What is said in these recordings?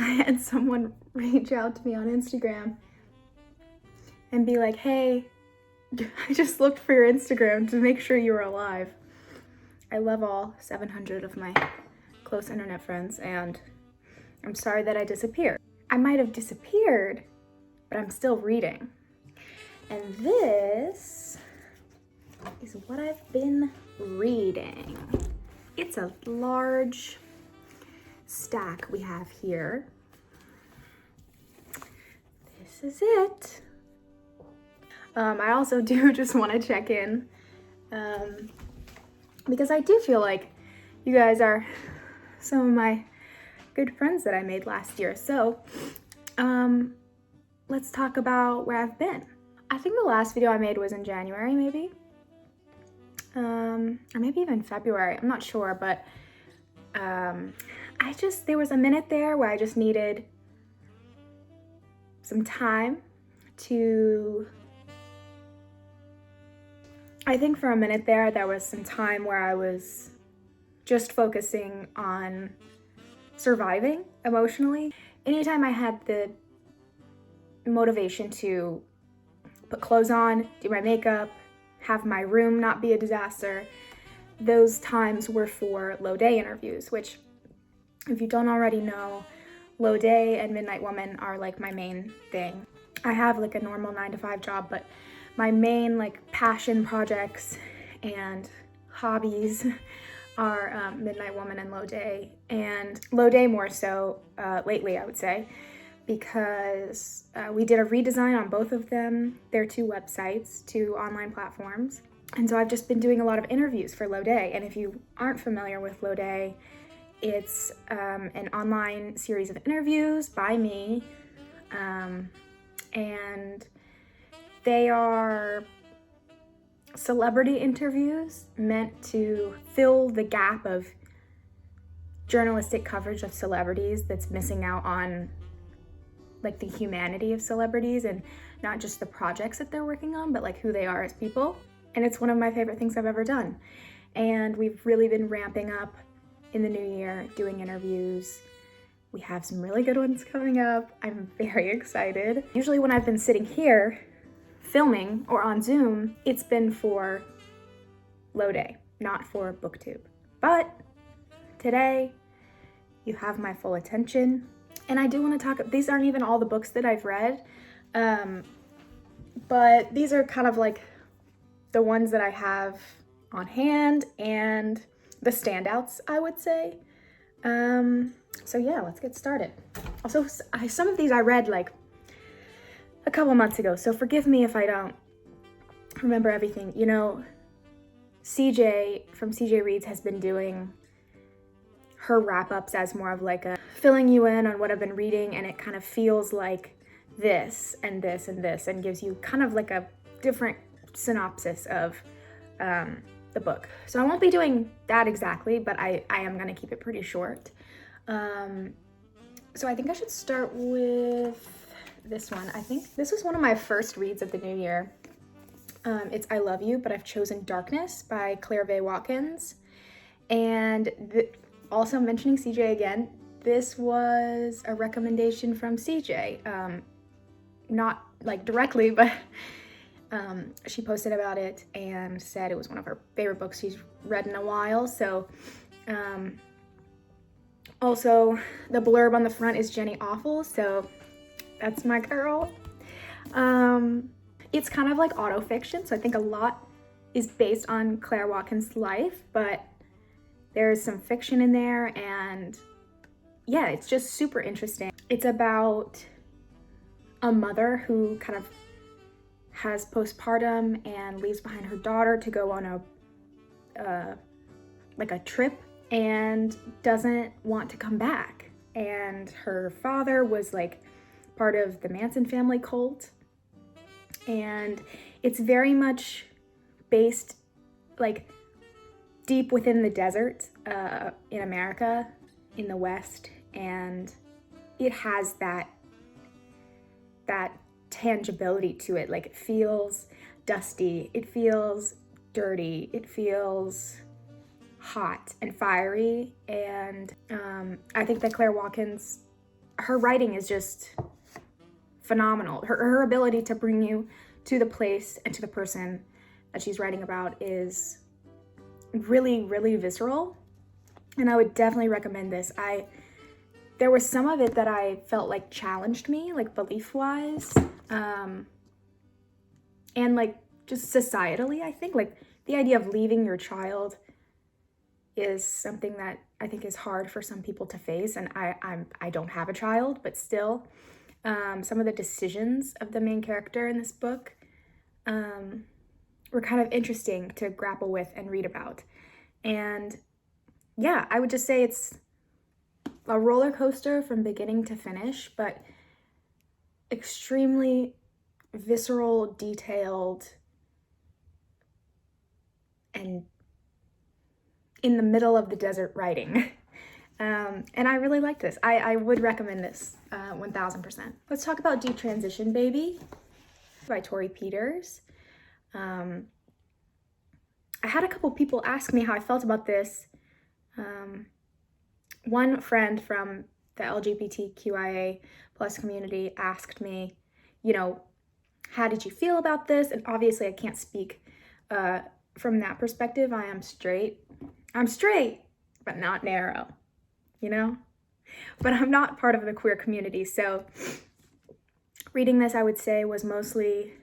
I had someone reach out to me on Instagram and be like, hey, I just looked for your Instagram to make sure you were alive. I love all 700 of my close internet friends, and I'm sorry that I disappeared. I might have disappeared, but I'm still reading. And this is what I've been reading. It's a large stack we have here. This is it. I also do just want to check in because I do feel like you guys are some of my good friends that I made last year. So let's talk about where I've been. I think the last video I made was in January, maybe. Or maybe even February, I'm not sure, but there was a minute there where I just needed some time to, I think for a minute there was some time where I was just focusing on surviving emotionally. Anytime I had the motivation to put clothes on, do my makeup, have my room not be a disaster, those times were for low day interviews, which if you don't already know, low day and midnight woman are like my main thing. I have like a normal 9-to-5 job, but my main like passion projects and hobbies are midnight woman and low day, and low day more so lately, I would say, because we did a redesign on both of them. They're 2 websites, 2 online platforms. And so I've just been doing a lot of interviews for Low Day. And if you aren't familiar with Low Day, it's an online series of interviews by me. And they are celebrity interviews meant to fill the gap of journalistic coverage of celebrities that's missing out on like the humanity of celebrities, and not just the projects that they're working on, but like who they are as people. And it's one of my favorite things I've ever done. And we've really been ramping up in the new year, doing interviews. We have some really good ones coming up. I'm very excited. Usually when I've been sitting here filming or on Zoom, it's been for Low Day, not for Booktube. But today, you have my full attention. And I do want to talk, these aren't even all the books that I've read, but these are kind of like the ones that I have on hand and the standouts, I would say. So yeah, let's get started. Also, some of these I read like a couple months ago, so forgive me if I don't remember everything. You know, CJ from CJ Reads has been doing her wrap-ups as more of like a filling you in on what I've been reading, and it kind of feels like this and this and this, and gives you kind of like a different synopsis of the book. So I won't be doing that exactly, but I am gonna keep it pretty short. So I think I should start with this one. I think this was one of my first reads of the new year. It's I Love You, But I've Chosen Darkness by Vaye Watkins. And also mentioning CJ again, this was a recommendation from CJ. Not like directly, but she posted about it and said it was one of her favorite books she's read in a while. So also the blurb on the front is Jenny Awful, so that's my girl. It's kind of like autofiction, so I think a lot is based on Claire Watkins' life, but there's some fiction in there, and yeah, it's just super interesting. It's about a mother who kind of has postpartum and leaves behind her daughter to go on a trip, and doesn't want to come back. And her father was like part of the Manson family cult, and it's very much based like deep within the desert in America, in the West, and it has that tangibility to it. Like, it feels dusty, it feels dirty, it feels hot and fiery, and I think that Claire Watkins, her writing is just phenomenal. Her ability to bring you to the place and to the person that she's writing about is really, really visceral. And I would definitely recommend this. There was some of it that I felt like challenged me, like belief-wise, and like just societally, I think. Like the idea of leaving your child is something that I think is hard for some people to face. And I don't have a child, but still, some of the decisions of the main character in this book were kind of interesting to grapple with and read about. And yeah, I would just say it's a roller coaster from beginning to finish, but extremely visceral, detailed, and in the middle of the desert writing. And I really like this. I would recommend this 1000%. Let's talk about Detransition, Baby by Torrey Peters. I had a couple people ask me how I felt about this. One friend from the LGBTQIA plus community asked me, you know, how did you feel about this? And obviously I can't speak from that perspective. I'm straight, but not narrow, you know? But I'm not part of the queer community. So reading this, I would say, was mostly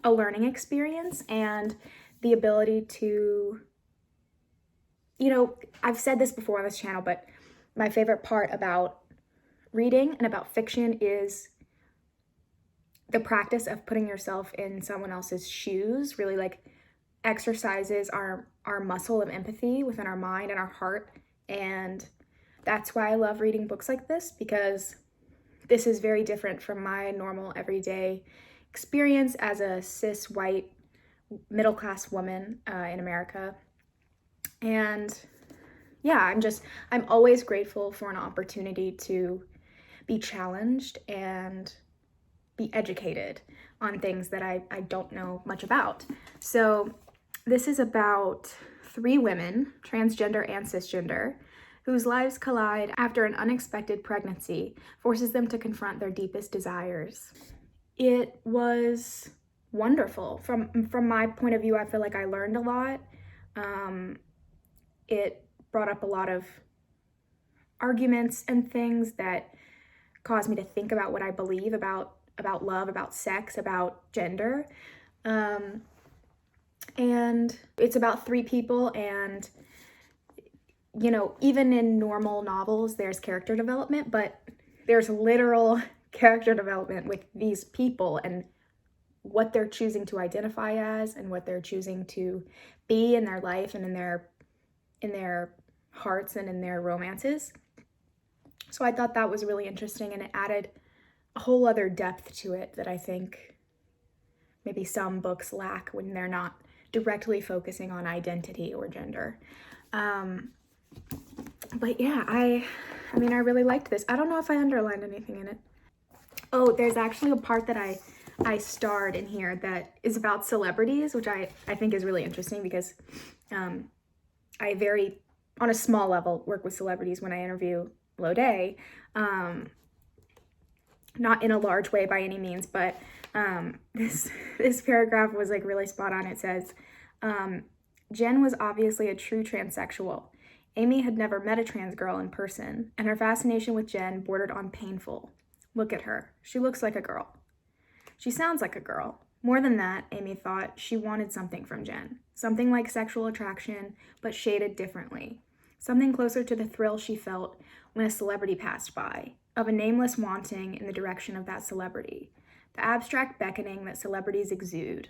a learning experience and the ability to, you know, I've said this before on this channel, but my favorite part about reading and about fiction is the practice of putting yourself in someone else's shoes, really like exercises our muscle of empathy within our mind and our heart. And that's why I love reading books like this, because this is very different from my normal everyday experience as a cis white middle-class woman in America. And yeah, I'm always grateful for an opportunity to be challenged and be educated on things that I don't know much about. So this is about 3 women, transgender and cisgender, whose lives collide after an unexpected pregnancy forces them to confront their deepest desires. It was wonderful. From my point of view, I feel like I learned a lot. It brought up a lot of arguments and things that caused me to think about what I believe about love, about sex, about gender. And it's about 3 people, and you know, even in normal novels, there's character development, but there's literal character development with these people and what they're choosing to identify as and what they're choosing to be in their life and in their hearts and in their romances. So I thought that was really interesting, and it added a whole other depth to it that I think maybe some books lack when they're not directly focusing on identity or gender. But yeah, I mean, I really liked this. I don't know if I underlined anything in it. Oh, there's actually a part that I starred in here that is about celebrities, which I think is really interesting because I very, on a small level, work with celebrities when I interview Lode. Not in a large way by any means, but this paragraph was like really spot on. It says, Jen was obviously a true transsexual. Amy had never met a trans girl in person, and her fascination with Jen bordered on painful. Look at her. She looks like a girl. She sounds like a girl. More than that, Amy thought, she wanted something from Jen. Something like sexual attraction, but shaded differently. Something closer to the thrill she felt when a celebrity passed by, of a nameless wanting in the direction of that celebrity. The abstract beckoning that celebrities exude.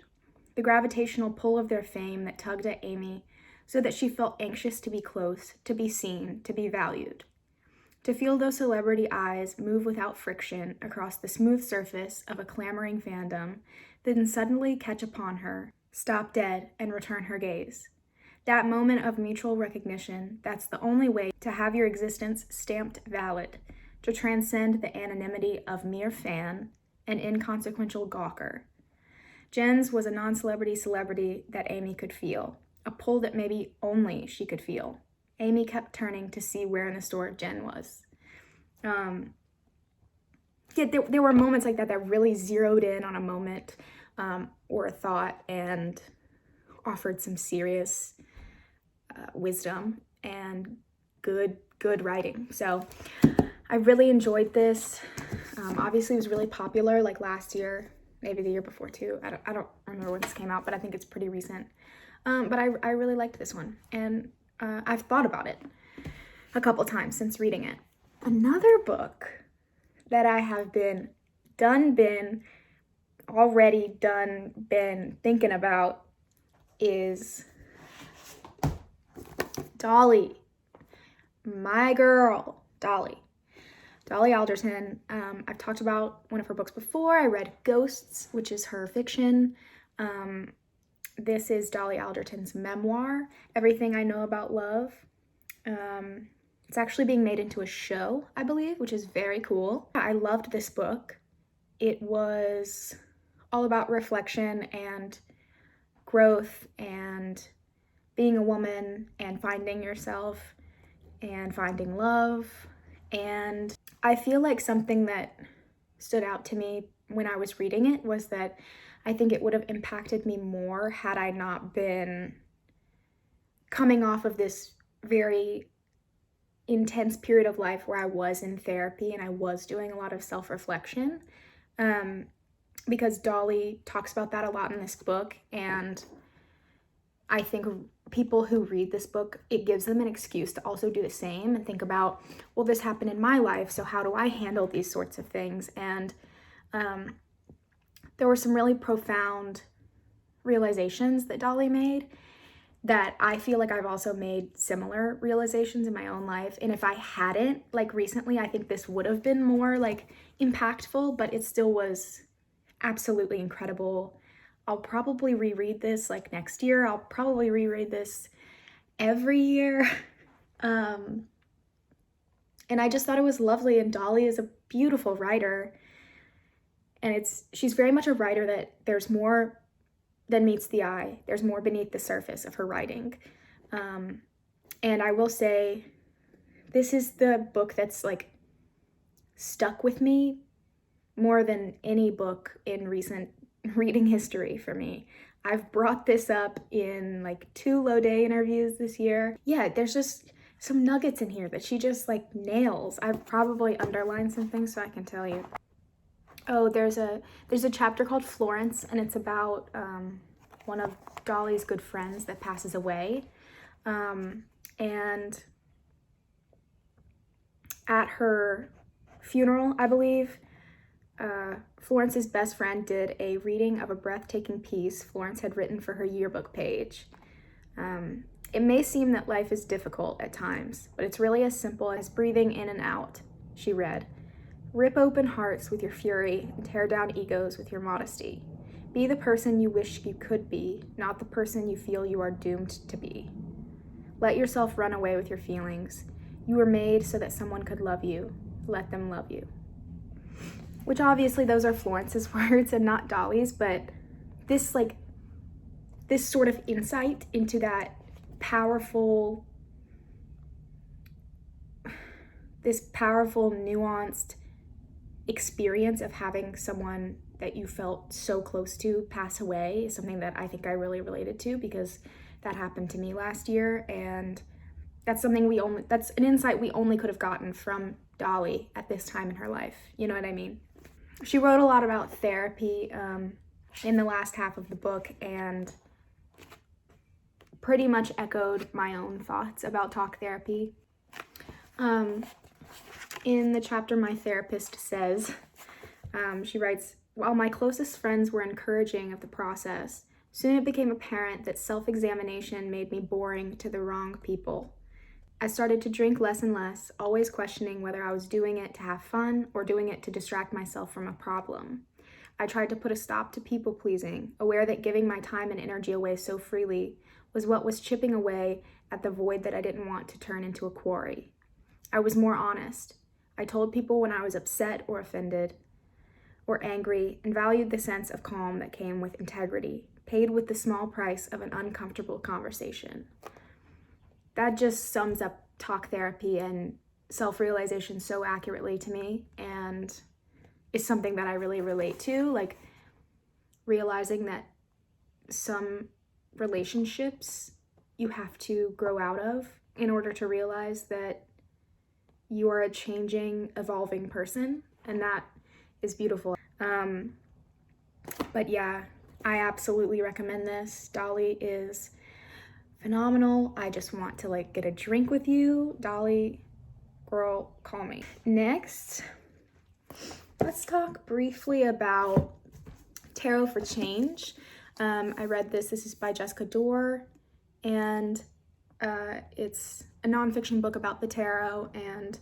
The gravitational pull of their fame that tugged at Amy so that she felt anxious to be close, to be seen, to be valued. To feel those celebrity eyes move without friction across the smooth surface of a clamoring fandom, then suddenly catch upon her, stop dead, and return her gaze. That moment of mutual recognition, that's the only way to have your existence stamped valid, to transcend the anonymity of mere fan, an inconsequential gawker. Jen's was a non-celebrity celebrity that Amy could feel, a pull that maybe only she could feel. Amy kept turning to see where in the store Jen was. yeah, there were moments like that that really zeroed in on a moment or a thought and offered some serious wisdom and good writing. So I really enjoyed this. Obviously, it was really popular like last year, maybe the year before too. I don't remember when this came out, but I think it's pretty recent. But I really liked this one, and I've thought about it a couple times since reading it. Another book that I have been thinking about is Dolly. My girl, Dolly. Dolly Alderton. I've talked about one of her books before. I read Ghosts, which is her fiction. This is Dolly Alderton's memoir, Everything I Know About Love. It's actually being made into a show, I believe, which is very cool. I loved this book. It was all about reflection and growth and being a woman and finding yourself and finding love. And I feel like something that stood out to me when I was reading it was that I think it would have impacted me more had I not been coming off of this very intense period of life where I was in therapy and I was doing a lot of self-reflection. Because Dolly talks about that a lot in this book, and I think people who read this book, it gives them an excuse to also do the same and think about, well, this happened in my life, so how do I handle these sorts of things? And there were some really profound realizations that Dolly made that I feel like I've also made similar realizations in my own life. And if I hadn't, like recently, I think this would have been more like impactful, but it still was absolutely incredible. I'll probably reread this like next year. I'll probably reread this every year. And I just thought it was lovely. And Dolly is a beautiful writer. And she's very much a writer that there's more than meets the eye. There's more beneath the surface of her writing. And I will say, this is the book that's like stuck with me more than any book in recent reading history for me. I've brought this up in like 2 Low Day interviews this year. Yeah, there's just some nuggets in here that she just like nails. I've probably underlined some things so I can tell you. Oh, there's a chapter called Florence, and it's about one of Dolly's good friends that passes away. And at her funeral, I believe, Florence's best friend did a reading of a breathtaking piece Florence had written for her yearbook page. It may seem that life is difficult at times, but it's really as simple as breathing in and out, she read. Rip open hearts with your fury and tear down egos with your modesty. Be the person you wish you could be, not the person you feel you are doomed to be. Let yourself run away with your feelings. You were made so that someone could love you. Let them love you. Which obviously those are Florence's words and not Dolly's, but this sort of insight into that powerful, nuanced experience of having someone that you felt so close to pass away is something that I think I really related to, because that happened to me last year, and that's an insight we only could have gotten from Dolly at this time in her life. You know what I mean? She wrote a lot about therapy in the last half of the book, and pretty much echoed my own thoughts about talk therapy. In the chapter My Therapist Says, she writes, while my closest friends were encouraging of the process, soon it became apparent that self-examination made me boring to the wrong people. I started to drink less and less, always questioning whether I was doing it to have fun or doing it to distract myself from a problem. I tried to put a stop to people-pleasing, aware that giving my time and energy away so freely was what was chipping away at the void that I didn't want to turn into a quarry. I was more honest. I told people when I was upset or offended or angry, and valued the sense of calm that came with integrity, paid with the small price of an uncomfortable conversation. That just sums up talk therapy and self-realization so accurately to me, and is something that I really relate to, like realizing that some relationships you have to grow out of in order to realize that you are a changing, evolving person, and that is beautiful. But yeah, I absolutely recommend this. Dolly is phenomenal. I just want to like get a drink with you. Dolly, girl, call me. Next, let's talk briefly about Tarot for Change. I read this. This is by Jessica Dorr, and it's a nonfiction book about the tarot, and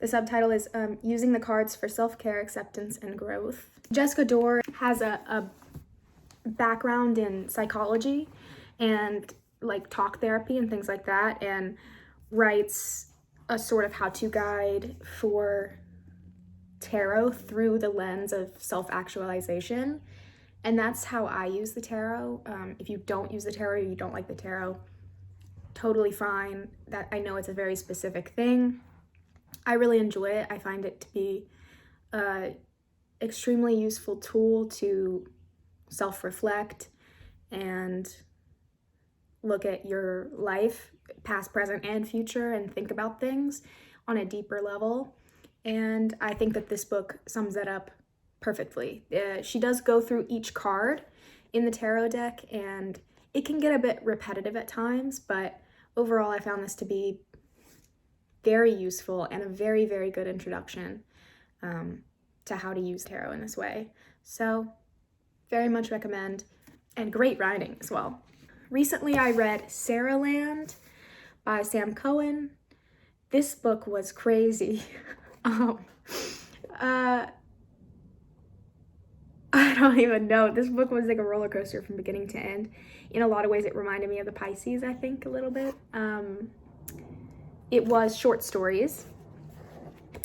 the subtitle is Using the Cards for Self-Care, Acceptance, and Growth. Jessica Dorr has a background in psychology and like talk therapy and things like that, and writes a sort of how-to guide for tarot through the lens of self-actualization. And that's how I use the tarot. If you don't use the tarot, you don't like the tarot, totally fine. That I know it's a very specific thing. I really enjoy it. I find it to be an extremely useful tool to self-reflect and look at your life, past, present, and future, and think about things on a deeper level. And I think that this book sums that up perfectly. She does go through each card in the tarot deck, and it can get a bit repetitive at times, but overall I found this to be very useful and a very, very good introduction to how to use tarot in this way. So very much recommend, and great writing as well. Recently I read Sarahland by Sam Cohen. This book was crazy. I don't even know. This book was like a roller coaster from beginning to end. In a lot of ways, it reminded me of the Pisces, I think, a little bit. It was short stories.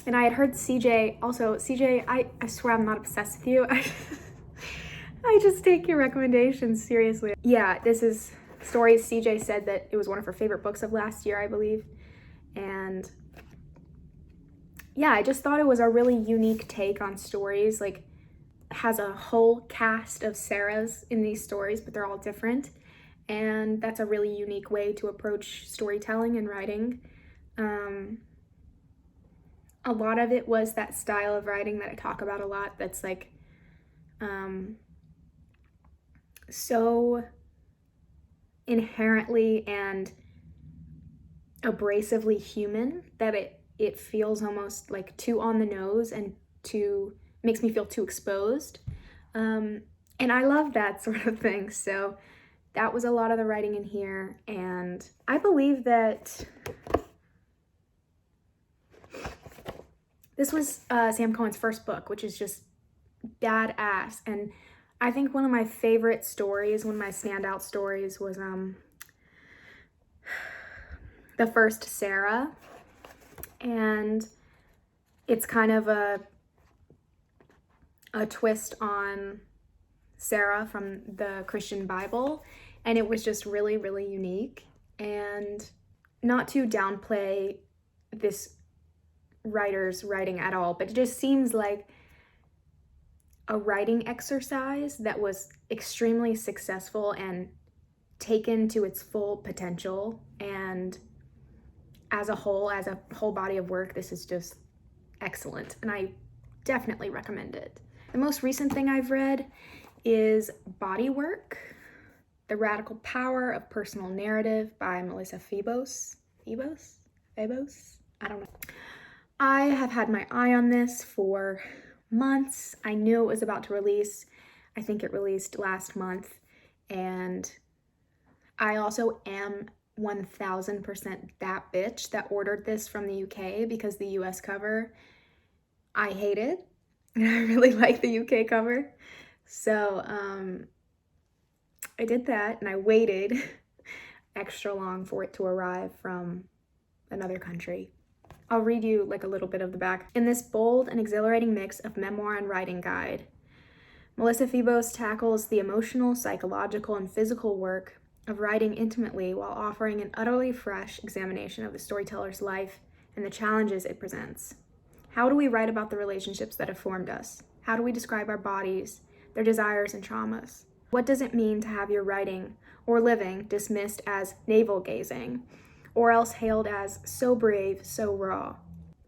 And I had heard CJ, also, CJ, I swear I'm not obsessed with you. I just take your recommendations seriously. Yeah, this is stories. CJ said that it was one of her favorite books of last year, I believe. And yeah, I just thought it was a really unique take on stories. Like, has a whole cast of Sarahs in these stories, but they're all different. And that's a really unique way to approach storytelling and writing. A lot of it was that style of writing that I talk about a lot, that's like so inherently and abrasively human that it feels almost like too on the nose and makes me feel too exposed. And I love that sort of thing. So that was a lot of the writing in here. And I believe that this was Sam Cohen's first book, which is just badass. And I think one of my favorite stories, one of my standout stories was the first Sarah. And it's kind of a twist on Sarah from the Christian Bible, and it was just really, really unique. And not to downplay this writer's writing at all, but it just seems like a writing exercise that was extremely successful and taken to its full potential. And as a whole body of work, this is just excellent, and I definitely recommend it. The most recent thing I've read is Bodywork, The Radical Power of Personal Narrative by Melissa Febos? I don't know. I have had my eye on this for months. I knew it was about to release. I think it released last month. And I also am 1000% that bitch that ordered this from the UK, because the US cover I hated. And I really like the UK cover. So I did that, and I waited extra long for it to arrive from another country. I'll read you like a little bit of the back. In this bold and exhilarating mix of memoir and writing guide, Melissa Febos tackles the emotional, psychological, and physical work of writing intimately while offering an utterly fresh examination of the storyteller's life and the challenges it presents. How do we write about the relationships that have formed us? How do we describe our bodies, their desires and traumas? What does it mean to have your writing or living dismissed as navel-gazing, or else hailed as so brave, so raw?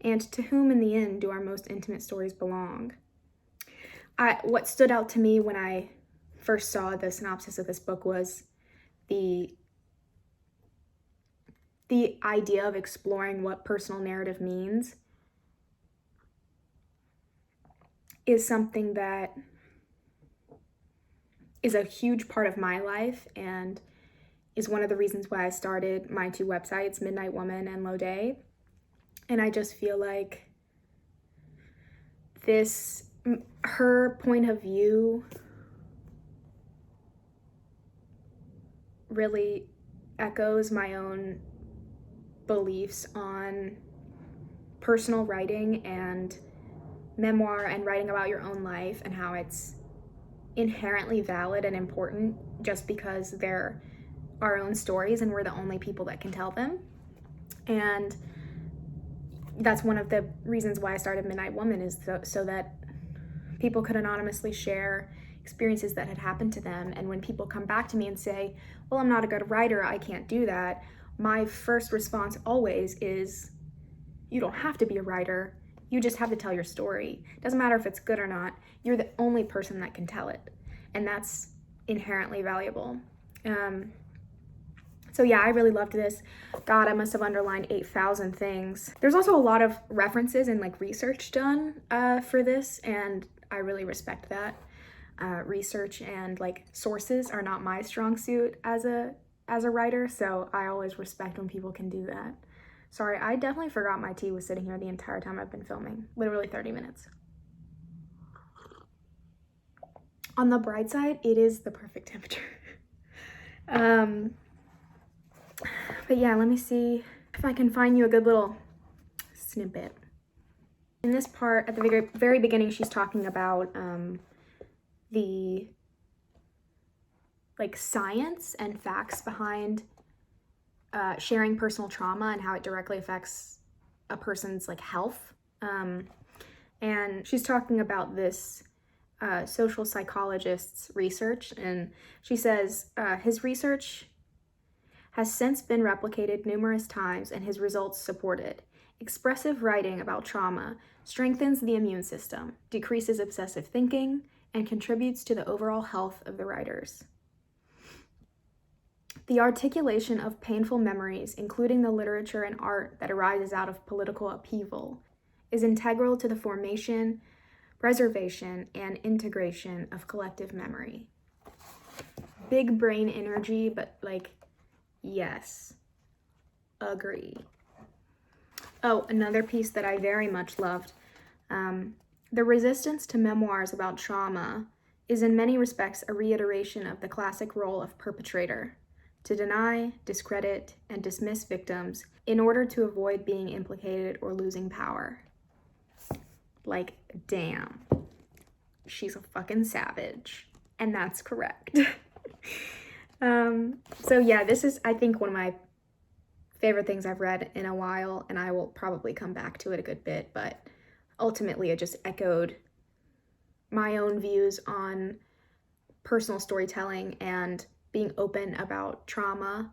And to whom in the end do our most intimate stories belong? What stood out to me when I first saw the synopsis of this book was the idea of exploring what personal narrative means is something that is a huge part of my life and is one of the reasons why I started my two websites, Midnight Woman and Low Day. And I just feel like her point of view really echoes my own beliefs on personal writing and memoir and writing about your own life, and how it's inherently valid and important just because they're our own stories and we're the only people that can tell them. And that's one of the reasons why I started Midnight Woman, is so that people could anonymously share experiences that had happened to them. And when people come back to me and say, well, I'm not a good writer, I can't do that, my first response always is, you don't have to be a writer, you just have to tell your story. It doesn't matter if it's good or not, you're the only person that can tell it. And that's inherently valuable. So yeah, I really loved this. God, I must have underlined 8,000 things. There's also a lot of references and like research done for this, and I really respect that. Research and like sources are not my strong suit as a writer, so I always respect when people can do that. Sorry, I definitely forgot my tea was sitting here the entire time I've been filming. Literally 30 minutes. On the bright side, it is the perfect temperature. But yeah, let me see if I can find you a good little snippet. In this part, at the very beginning, she's talking about the like science and facts behind sharing personal trauma and how it directly affects a person's like health. And she's talking about this social psychologist's research, and she says his research has since been replicated numerous times and his results supported. Expressive writing about trauma strengthens the immune system, decreases obsessive thinking, and contributes to the overall health of the writers. The articulation of painful memories, including the literature and art that arises out of political upheaval, is integral to the formation, preservation, and integration of collective memory. Big brain energy, but like, yes, agree. Oh, another piece that I very much loved. The resistance to memoirs about trauma is in many respects a reiteration of the classic role of perpetrator, to deny, discredit, and dismiss victims in order to avoid being implicated or losing power. Like, damn, she's a fucking savage, and that's correct. So yeah, this is, I think, one of my favorite things I've read in a while, and I will probably come back to it a good bit, but ultimately it just echoed my own views on personal storytelling and being open about trauma,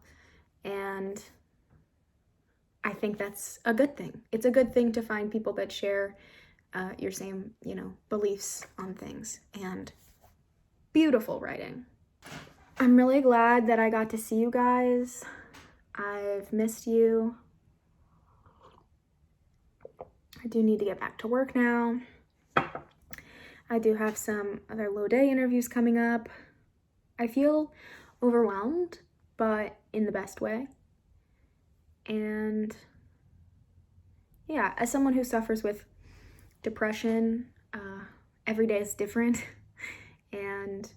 and I think that's a good thing. It's a good thing to find people that share your same, beliefs on things, and beautiful writing. I'm really glad that I got to see you guys. I've missed you. I do need to get back to work now. I do have some other Low Day interviews coming up. I feel overwhelmed, but in the best way. And yeah, as someone who suffers with depression, every day is different, and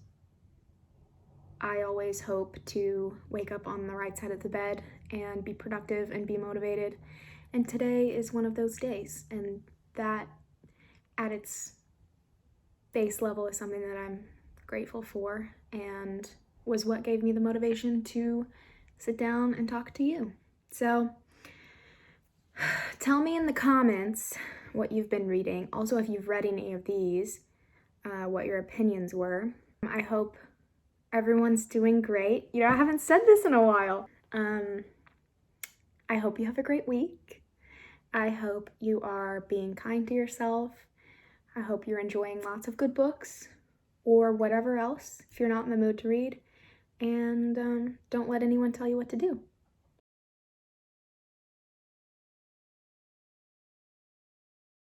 I always hope to wake up on the right side of the bed and be productive and be motivated. And today is one of those days, and that at its base level is something that I'm grateful for, and was what gave me the motivation to sit down and talk to you. So tell me in the comments what you've been reading. Also, if you've read any of these, what your opinions were. I hope everyone's doing great. You know, I haven't said this in a while. I hope you have a great week. I hope you are being kind to yourself. I hope you're enjoying lots of good books or whatever else if you're not in the mood to read. And don't let anyone tell you what to do.